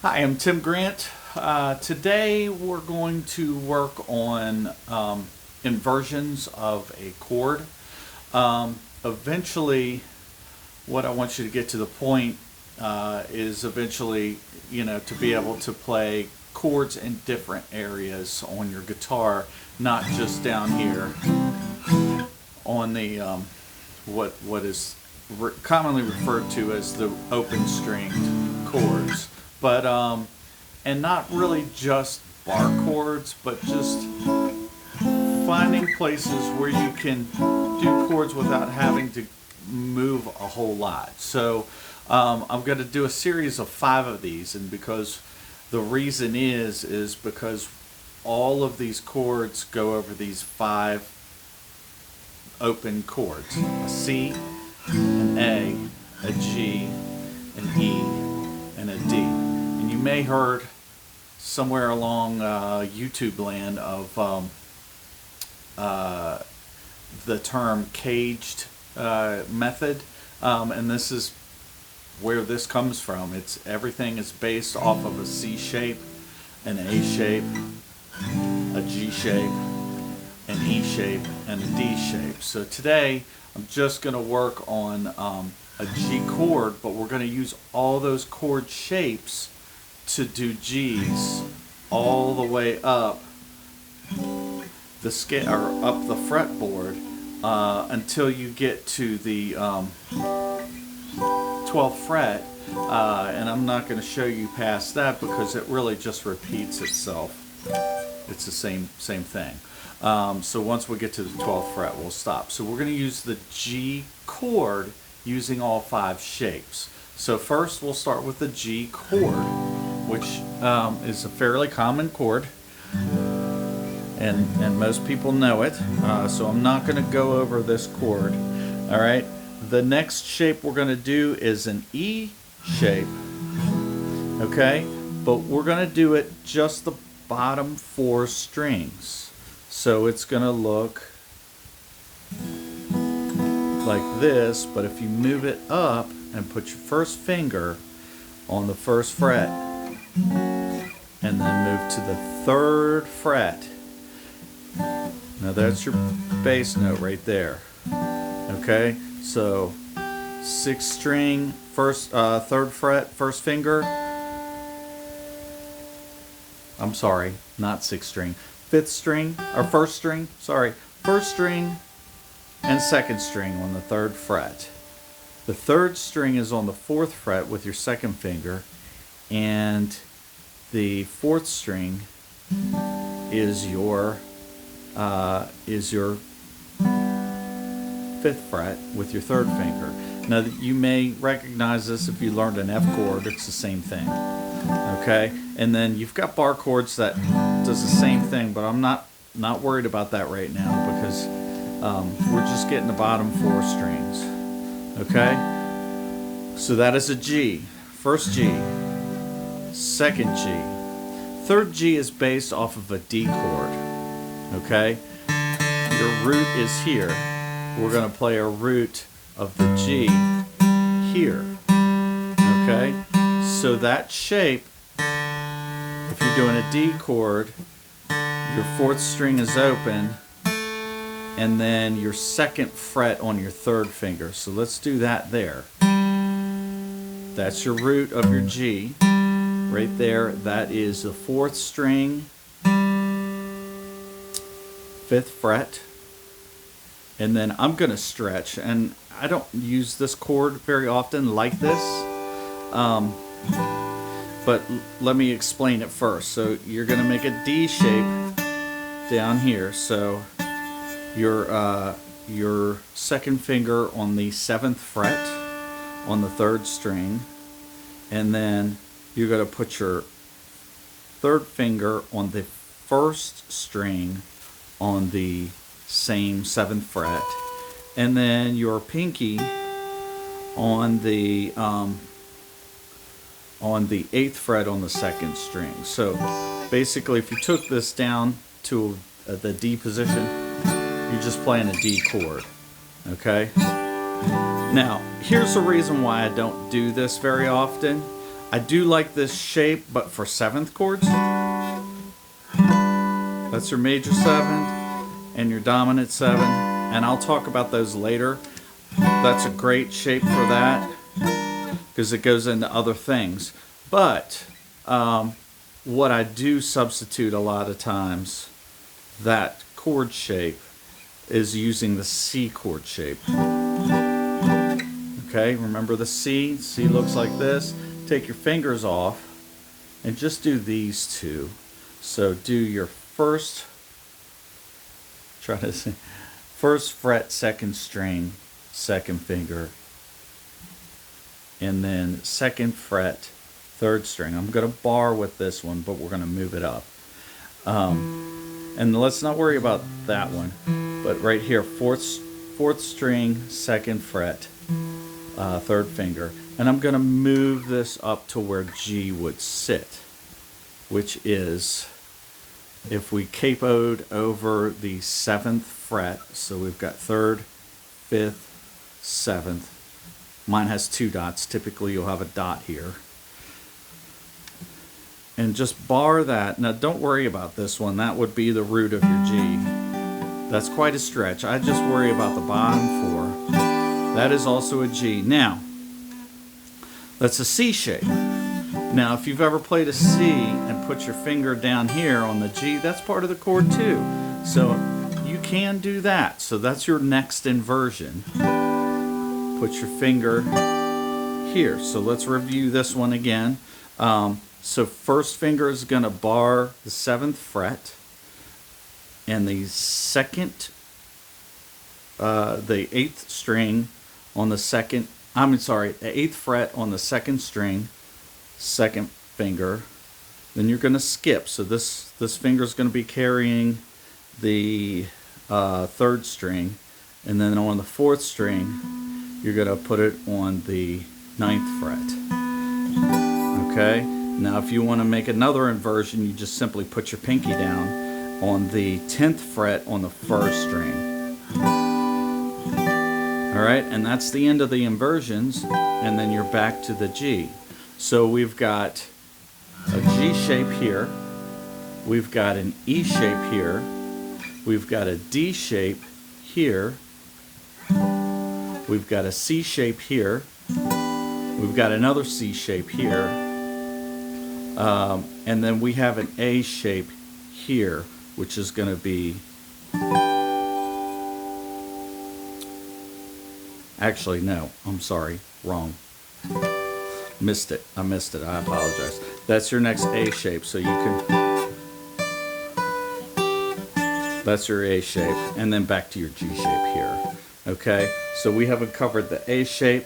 Hi, I'm Tim Grant. Today we're going to work on inversions of a chord. Eventually, what I want you to get to the point is eventually, to be able to play chords in different areas on your guitar, not just down here on the what is commonly referred to as the open stringed chords, but and not really just bar chords, but just finding places where you can do chords without having to move a whole lot. So I'm going to do a series of 5 of these, and because the reason is because all of these chords go over these 5 open chords: a C, an A, G, an E, and a D. And you may heard somewhere along YouTube land of the term caged method, and this is where this comes from. Everything is based off of a C shape, an A shape, a G shape, an E shape, and a D shape. So today I'm just going to work on a G chord, but we're going to use all those chord shapes to do G's all the way up the scale or up the fretboard until you get to the 12th fret, and I'm not going to show you past that because it really just repeats itself. It's the same thing. So once we get to the 12th fret, we'll stop. So we're going to use the G chord using all 5 shapes. So first we'll start with the G chord, which is a fairly common chord, and most people know it. So I'm not going to go over this chord. All right. The next shape we're going to do is an E shape. Okay, but we're going to do it just the bottom 4 strings. So it's going to look like this, but if you move it up and put your first finger on the 1st fret and then move to the 3rd fret. Now that's your bass note right there. Okay, so 6th string, 3rd fret, 1st finger. I'm sorry, not 6th string. 5th string, or 1st string, sorry. 1st string and 2nd string on the 3rd fret. The 3rd string is on the 4th fret with your 2nd finger, and the 4th string is your 5th fret with your 3rd finger. Now you may recognize this if you learned an F chord. It's the same thing. Okay, and then you've got bar chords that does the same thing, but I'm not worried about that right now because we're just getting the bottom 4 strings. Okay, so that is a G. 1st G, 2nd G. 3rd G is based off of a D chord. Okay, your root is here. We're going to play a root of the G here. Okay, so that shape, if you're doing a D chord, your 4th string is open, and then your 2nd fret on your 3rd finger. So let's do that there. That's your root of your G right there. That is the 4th string, 5th fret. And then I'm going to stretch, and I don't use this chord very often like this, but let me explain it first. So you're going to make a D shape down here. So your 2nd finger on the 7th fret on the 3rd string, and then you're going to put your 3rd finger on the 1st string on the same 7th fret, and then your pinky on the 8th fret on the 2nd string. So basically, if you took this down to the D position, you're just playing a D chord. Okay, Now, here's the reason why I don't do this very often. I do like this shape, but for 7th chords. That's your major 7 and your dominant 7, and I'll talk about those later. That's a great shape for that because it goes into other things. But what I do substitute a lot of times, that chord shape, is using the C chord shape. Okay, remember the C? C looks like this. Take your fingers off and just do these two. So do your first fret, 2nd string, 2nd finger, and then 2nd fret, 3rd string. I'm going to bar with this one, but we're going to move it up. And let's not worry about that one, but right here, 4th string, 2nd fret, 3rd finger, and I'm going to move this up to where G would sit, which is, if we capoed over the 7th fret, so we've got 3rd, 5th, 7th. Mine has 2 dots. Typically you'll have a dot here. And just bar that. Now don't worry about this one. That would be the root of your G. That's quite a stretch. I just worry about the bottom 4. That is also a G. Now, that's a C shape. Now, if you've ever played a C and put your finger down here on the G, that's part of the chord too. So you can do that. So that's your next inversion. Put your finger here. So let's review this one again. So first finger is going to bar the 7th fret, and the 8th string on the 2nd, the 8th fret on the 2nd string, 2nd finger. Then you're going to skip. So this finger is going to be carrying the 3rd string, and then on the 4th string, you're going to put it on the 9th fret. Okay? Now if you want to make another inversion, you just simply put your pinky down on the 10th fret on the 1st string. Alright, and that's the end of the inversions, and then you're back to the G. So we've got a G shape here, we've got an E shape here, we've got a D shape here, we've got a C shape here, we've got another C shape here, and then we have an A shape here, which is going to be, actually no, I'm sorry, wrong. Missed it. I missed it. I apologize. That's your next A shape, so you can, that's your A shape, and then back to your G shape here. Okay, so we haven't covered the A shape.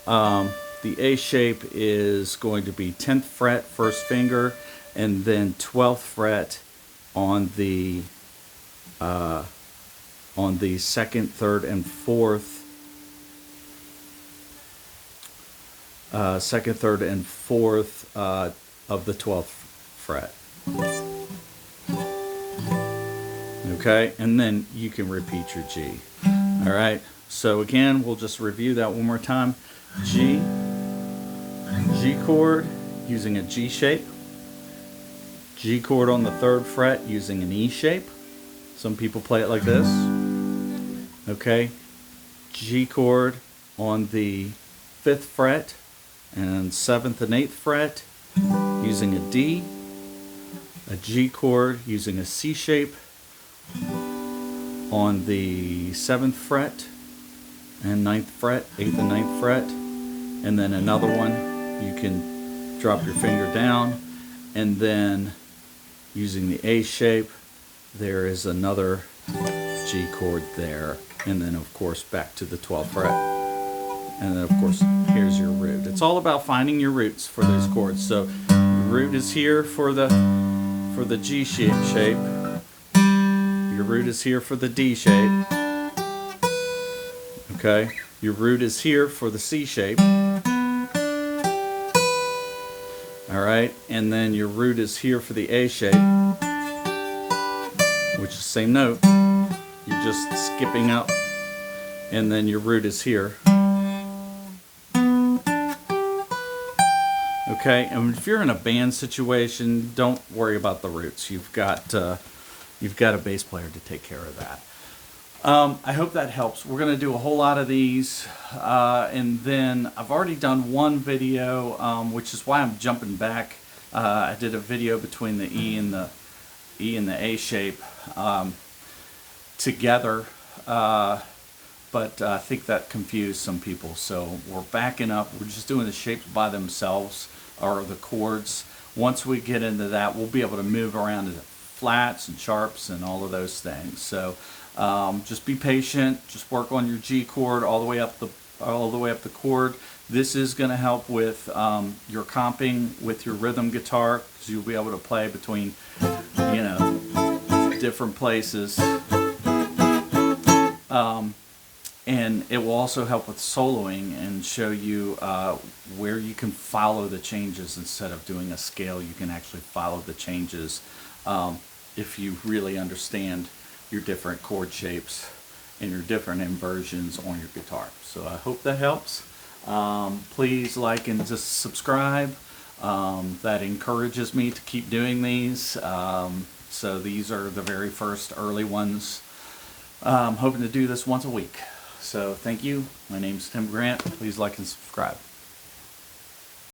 The A shape is going to be 10th fret, 1st finger, and then 12th fret on the 2nd, 3rd, and 4th. 2nd, 3rd, and 4th of the 12th fret. Okay, and then you can repeat your G. All right, so again, we'll just review that one more time. G chord using a G shape. G chord on the 3rd fret using an E shape. Some people play it like this. Okay, G chord on the 5th fret and 7th and 8th fret using a D, a G chord using a C shape on the 7th fret and 9th fret, 8th and 9th fret, and then another one you can drop your finger down, and then using the A shape there is another G chord there, and then of course back to the 12th fret. And then of course here's your root. It's all about finding your roots for those chords. So your root is here for the G shape. Your root is here for the D shape. Okay? Your root is here for the C shape. Alright? And then your root is here for the A shape, which is the same note. You're just skipping up. And then your root is here. Okay, and if you're in a band situation, don't worry about the roots. You've got a bass player to take care of that. I hope that helps. We're going to do a whole lot of these, and then I've already done one video, which is why I'm jumping back. I did a video between the E and the A shape together, but I think that confused some people. So we're backing up. We're just doing the shapes by themselves, or the chords. Once we get into that, we'll be able to move around to the flats and sharps and all of those things. So just be patient. Just work on your G chord all the way up the chord. This is going to help with your comping with your rhythm guitar, because you'll be able to play between, different places. And it will also help with soloing and show you where you can follow the changes instead of doing a scale. You can actually follow the changes if you really understand your different chord shapes and your different inversions on your guitar. So I hope that helps. Please like and just subscribe. That encourages me to keep doing these. So these are the very first early ones. I'm hoping to do this once a week. So thank you. My name's Tim Grant. Please like and subscribe.